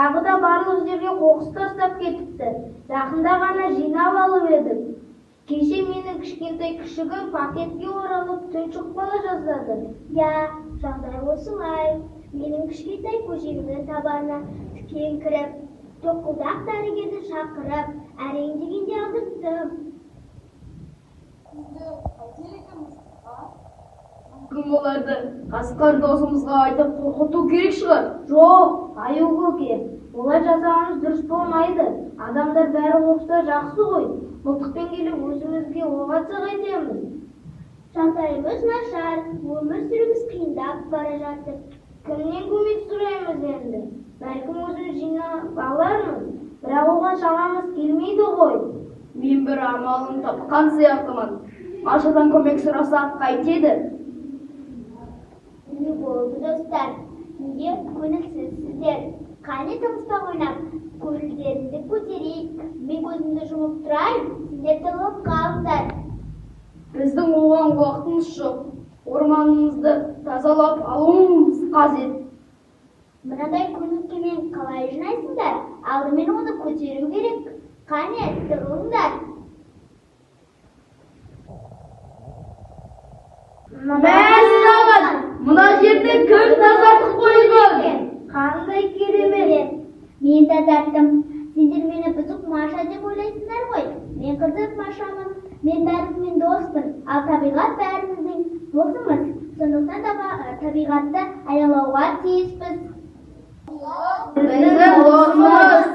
тағы да барлық жерге қоқыс тастап кетіпті. Жақында ғана жинап алып едік. Кеше менің кішкентай күшігім пакетке оралып тұншық бала жаздады. Жағдай осылай. Менің кішкентай көжегімнің табанына тікен кіріп, тоқылдақ дәрігерді шақырып, әрең дегенде алдырттым. Кім оларды? Қасқыр досымызға айтып қорқыту керек шығар. Жоқ, аю көке, олай жасағанымыз дұрыс болмайды. Адамдар бәрі оқса жақсы ғой. Мылтықпен келіп өзімізге оқ атса қайтеміз? Жағдайымыз нашар, өмір сүруіміз қиындап бара жатыр. Кімнен көмек сұраймыз енді? Бәлкім өзіміз жинап алармыз, бірақ оған шамамыз келмейді ғой. Мен бір амалын тапқан сияқтымын. Ашадан көмек сұрасақ қайтеді? Не болды, достар? Неге көңілсізсіздер? Қане тыныштап ойнап, көңілдеріңді көтерейік. Мен көзімді жұмып тұрайын, сіздер тығылып қалыңдар. Біздің оған уақытымыз жоқ. Орманымызды тазалап алуымыз қажет. Мынадай көңіл-күймен қалай жинайсыңдар? Алдымен оны көтеру керек. Қане, тығылыңдар. Мәссаған! Мына жерде кім тазартып қойған? Қандай керемет! Мен тазарттым. Сендер мені бұзық Маша деп ойлайсыңдар ғой. Мен қызық Машамын. Мен бәріңізбен доспын. Ал табиғат бәріміздің досымыз. Сондықтан да табиғатты аялауға тиіспіз. Біздің досымыз.